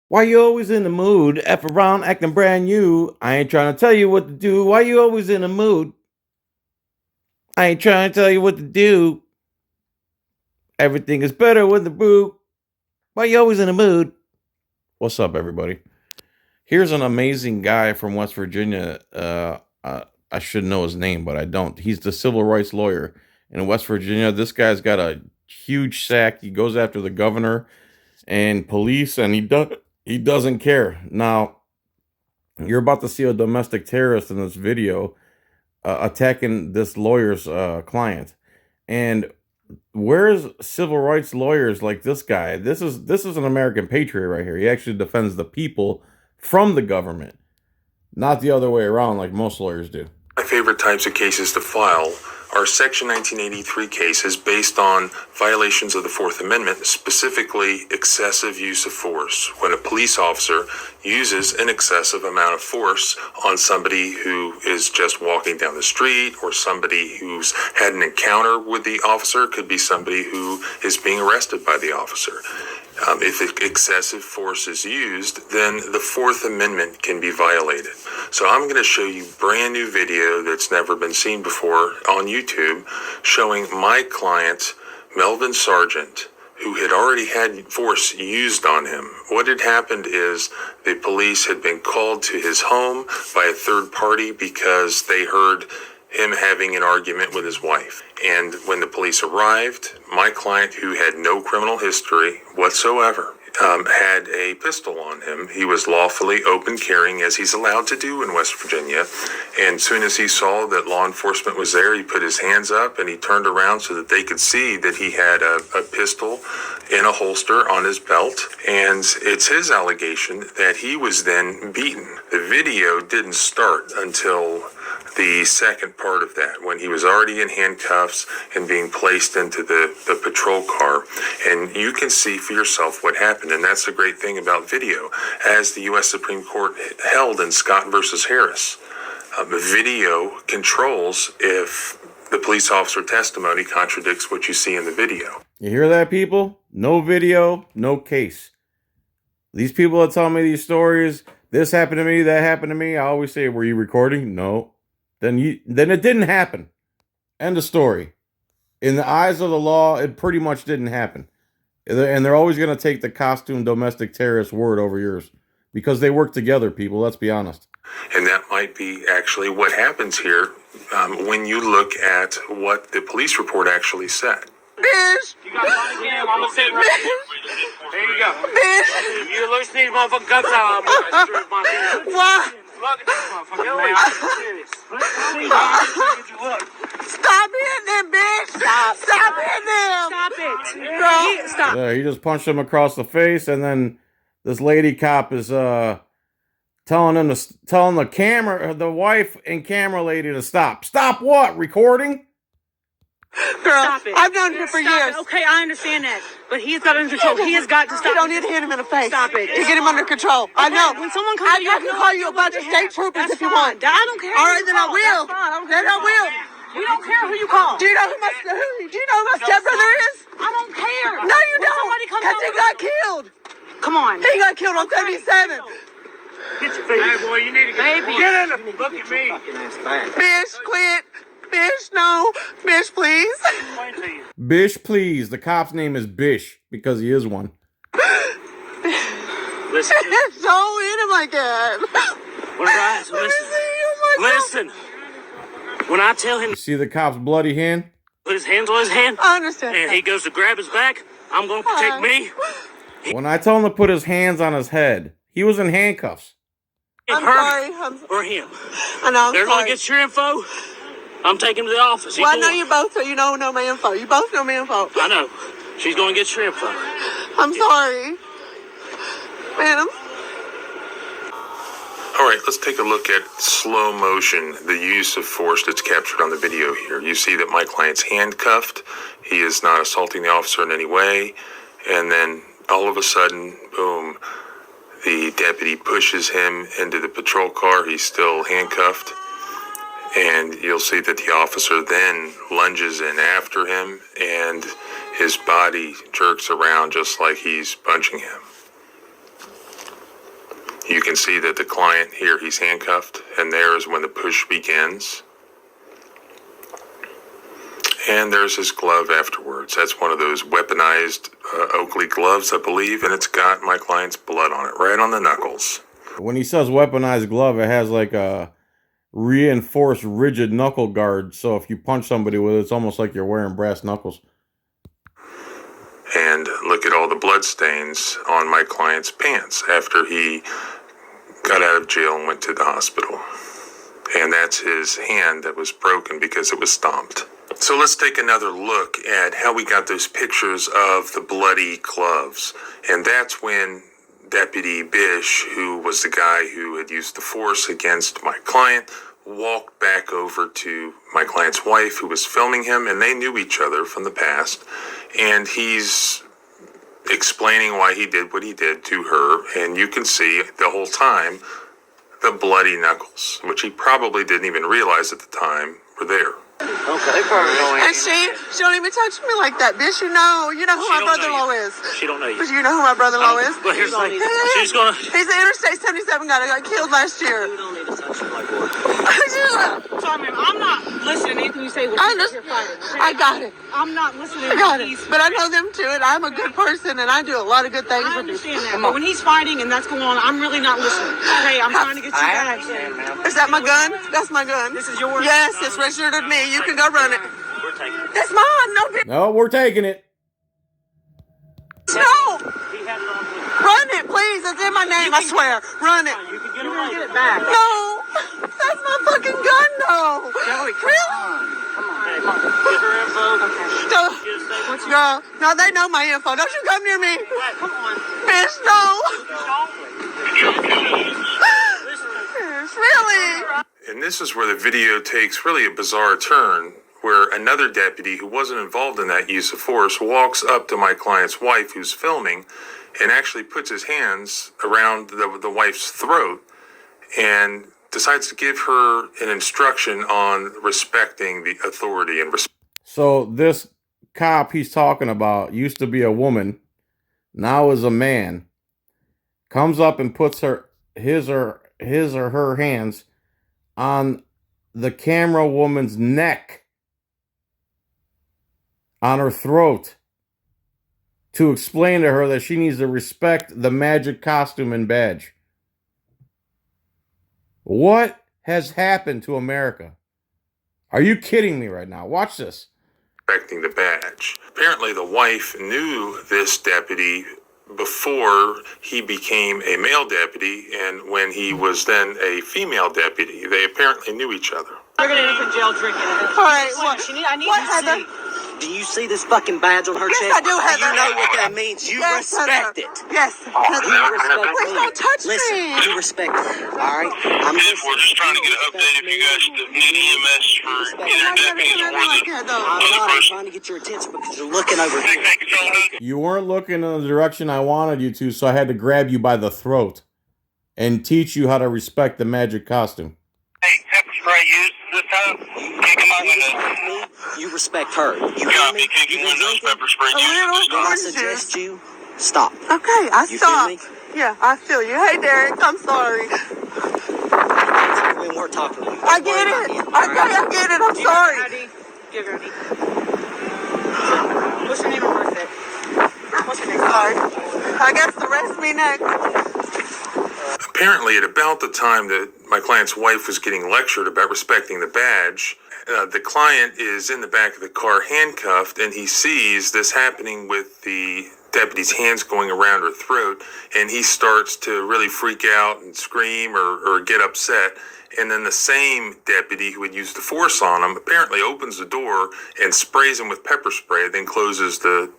Why you always in the mood? F around acting brand new. I ain't trying to tell you what to do. Why you always in the mood? I ain't trying to tell you what to do. Everything is better with the brew. Why you always in the mood? What's up, everybody? Here's an amazing guy from West Virginia. I should know his name, but I don't. He's the civil rights lawyer in West Virginia. This guy's got a huge sack. He goes after the governor and police, and he doesn't care. Now, you're about to see a domestic terrorist in this video attacking this lawyer's client. And where's civil rights lawyers like this guy? This is an American patriot right here. He actually defends the people from the government, not the other way around like most lawyers do. My favorite types of cases to file are Section 1983 cases based on violations of the Fourth Amendment, specifically excessive use of force. When a police officer uses an excessive amount of force on somebody who is just walking down the street, or somebody who's had an encounter with the officer, could be somebody who is being arrested by the officer. If excessive force is used, then the Fourth Amendment can be violated. So I'm going to show you brand new video that's never been seen before on YouTube, showing my client, Melvin Sargent, who had already had force used on him. What had happened is the police had been called to his home by a third party because they heard him having an argument with his wife. And when the police arrived, my client, who had no criminal history whatsoever, had a pistol on him. He was lawfully open carrying, as he's allowed to do in West Virginia. And as soon as he saw that law enforcement was there, he put his hands up and he turned around so that they could see that he had a pistol in a holster on his belt. And it's his allegation that he was then beaten. The video didn't start until the second part of that, when he was already in handcuffs and being placed into the patrol car. And you can see for yourself what happened. And that's the great thing about video. As the U.S. Supreme Court held in Scott versus Harris, video controls if the police officer testimony contradicts what you see in the video. You hear that, people? No video, no case. These people that tell me these stories, this happened to me, that happened to me, I always say, were you recording? No. Then it didn't happen. End of story. In the eyes of the law, it pretty much didn't happen. And they're always going to take the costume domestic terrorist word over yours because they work together, people. Let's be honest. And that might be actually what happens here when you look at what the police report actually said. Bitch! You got money again? I'm gonna sit right here. There you go. Bitch! If you lose these motherfucking guts out, I'm gonna strip my feet. Why? Look at this motherfucker, man. I'm serious. Look. Stop hitting them, bitch! Stop hitting them! Stop it. Girl. Stop. Yeah, he just punched him across the face, and then this lady cop is telling the wife and camera lady to stop. Stop what? Recording? Girl, Stop it. I've known him for Stop years. it. Okay, I understand that. But he's got it under control. He has got to You stop. don't need to hit him in the face. Stop it. To get him under control. I Okay, know. when someone comes to you, I can call you a bunch of state troopers That's if you fine. want. I don't care. All who right, you then I call. will. That's fine. I don't care. Then I will. We don't care who you call. Do you know who my stepbrother is? I don't care. No, you When don't. somebody comes Because he over- got killed. Come on. He got killed on 77. Get your feet. Hey, boy, you need to Baby. get in there. Look at me. Bitch, quit. Bitch, no. Bitch, please. Explain to you. Bish, please. The cop's name is Bish because he is one. Listen. Don't hit him like that. What about Let me see you, my Listen. When I tell him You to see the cop's bloody hand? put his hands on his hand, I understand. and he goes to grab his back, I'm gonna protect me. When I told him to put his hands on his head, he was in handcuffs. I'm Her sorry. or him. I know, I'm They're gonna sorry. get your info. I'm taking him to the office. Well, I He's know going. you both, so you know my info. You both know my info. I know. She's gonna get your info. I'm sorry. Man, All right, let's take a look at slow motion, the use of force that's captured on the video here. You see that my client's handcuffed. He is not assaulting the officer in any way. And then all of a sudden, boom, the deputy pushes him into the patrol car. He's still handcuffed. And you'll see that the officer then lunges in after him, and his body jerks around just like he's punching him. You can see that the client here, he's handcuffed, and there is when the push begins. And there's his glove afterwards. That's one of those weaponized Oakley gloves, I believe, and it's got my client's blood on it, right on the knuckles. When he says weaponized glove, it has like a reinforced rigid knuckle guard. So if you punch somebody with it, it's almost like you're wearing brass knuckles. And look at all the blood stains on my client's pants after he got out of jail and went to the hospital. And that's his hand that was broken because it was stomped. So let's take another look at how we got those pictures of the bloody gloves. And that's when Deputy Bish, who was the guy who had used the force against my client, walked back over to my client's wife who was filming him, and they knew each other from the past. And he's explaining why he did what he did to her, and you can see the whole time the bloody knuckles, which he probably didn't even realize at the time were there. Okay. And she don't even touch me like that, bitch. You know who my brother-in-law is. She don't know you. But you know who my brother-in-law is. But here's the thing. She's gonna. He's the Interstate 77 guy that got killed last year. You don't need to touch her like what? Sorry, ma'am. I'm not listening to anything you say. I understand. I got it. I'm not listening. I got it. But I know them too, and I'm a good person, and I do a lot of good things I for people. understand that, but when he's fighting and that's going on, I'm really not listening. Okay, I'm trying to get you back. Is that my gun? That's my gun. This is yours? Yes, it's registered to me. You can go run it. We're taking it. That's mine. No, bitch. No, we're taking it. No. He had it on with Run it, please. It's in my name. I swear. Run it. you. You can get You're it gonna get later. it back. No. That's my fucking gun, though. Joey, come Really? Okay, get her info. No. Get a statement. Girl, no, they know my info. Don't you come near me. on. Bitch, no. Listen, Bitch, really? And this is where the video takes really a bizarre turn, where another deputy who wasn't involved in that use of force walks up to my client's wife who's filming and actually puts his hands around the wife's throat and decides to give her an instruction on respecting the authority and So this cop he's talking about used to be a woman, now is a man. Comes up and puts his or her hands on the camera woman's neck, on her throat, to explain to her that she needs to respect the magic costume and badge. What has happened to America? Are you kidding me right now? Watch this. respecting the badge. Apparently, the wife knew this deputy before he became a male deputy, and when he was then a female deputy, they apparently knew each other. You're gonna end up in jail drinking. All right, what? I need What, you to Heather? see. Do you see this fucking badge on her Yes, chest? I do, Heather. You know what that means. You Yes, respect Heather. it. Yes. You Heather. respect Please me. don't touch Listen, me. you respect me. All right? I'm We're just trying to get an update if you guys need EMS for either deputies or I'm other not person. trying to get your attention because you're looking over here. Thank you, Jonathan. You weren't looking in the direction I wanted you to, so I had to grab you by the throat and teach you how to respect the magic costume. Hey, pepper spray used this time. Kick him out You windows. respect me, you respect her. You hear Copy, me? kick You him been windows, drinking? pepper spray A used little. this Then I time. Orange suggest juice. you stop. Okay, I You stop. feel me? Yeah, I feel you. Hey, Derek, I'm sorry. We weren't talking. I get it. I get it. I'm sorry. Give your ID. What's your name and birthday? What's your name? Sorry. I guess arrest me next. Apparently, at about the time that my client's wife was getting lectured about respecting the badge, the client is in the back of the car handcuffed, and he sees this happening with the deputy's hands going around her throat, and he starts to really freak out and scream or get upset. And then the same deputy who had used the force on him apparently opens the door and sprays him with pepper spray, then closes the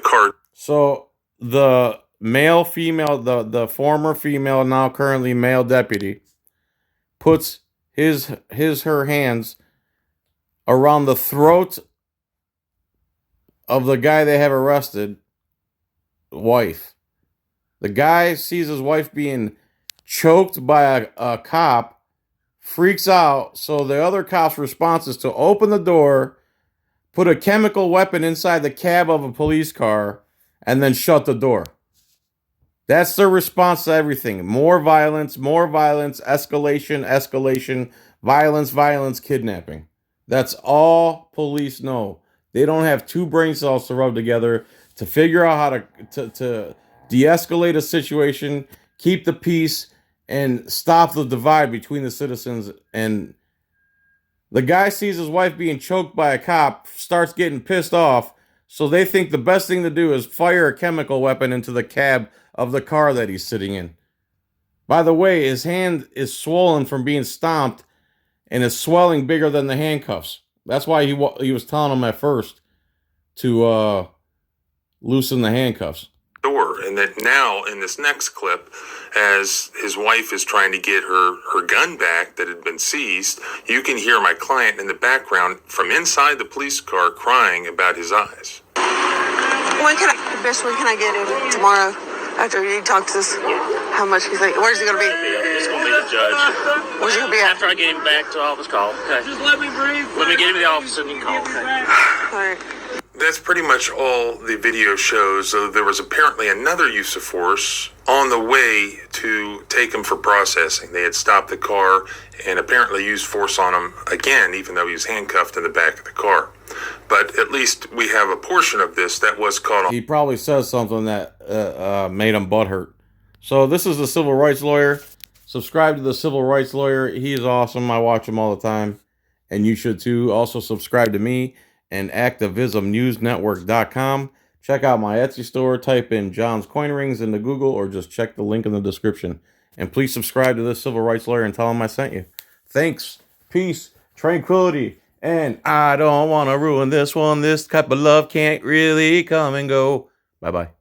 car. So the male, female, the former female, now currently male deputy puts her hands around the throat of the guy they have arrested, wife. The guy sees his wife being choked by a cop, freaks out, so the other cop's response is to open the door, put a chemical weapon inside the cab of a police car, and then shut the door. That's their response to everything. More violence, escalation, violence, kidnapping. That's all police know. They don't have two brain cells to rub together to figure out how to de-escalate a situation, keep the peace, and stop the divide between the citizens. And the guy sees his wife being choked by a cop, starts getting pissed off, so they think the best thing to do is fire a chemical weapon into the cab of the car that he's sitting in. By the way, his hand is swollen from being stomped and is swelling bigger than the handcuffs. That's why he was telling him at first to loosen the handcuffs. Door. And that now in this next clip, as his wife is trying to get her gun back that had been seized, you can hear my client in the background from inside the police car crying about his eyes. When can I get him? Tomorrow? After you talk to us? How much you think? Where's he going to be? It's going to be the judge. Where's he going to be at? After I get him back to the office call. Okay. Just let me breathe. Let me get him to the office and you can call. Okay. All right. That's pretty much all the video shows. There was apparently another use of force on the way to take him for processing. They had stopped the car and apparently used force on him again, even though he was handcuffed in the back of the car. But at least we have a portion of this that was caught on. He probably says something that made him butthurt. So this is the Civil Rights Lawyer. Subscribe to the Civil Rights Lawyer. He is awesome. I watch him all the time. And you should too. Also subscribe to me and activismnewsnetwork.com. Check out my Etsy store. Type in John's Coin Rings into Google or just check the link in the description. And please subscribe to this Civil Rights Lawyer and tell him I sent you. Thanks. Peace. Tranquility. And I don't want to ruin this one. This type of love can't really come and go. Bye-bye.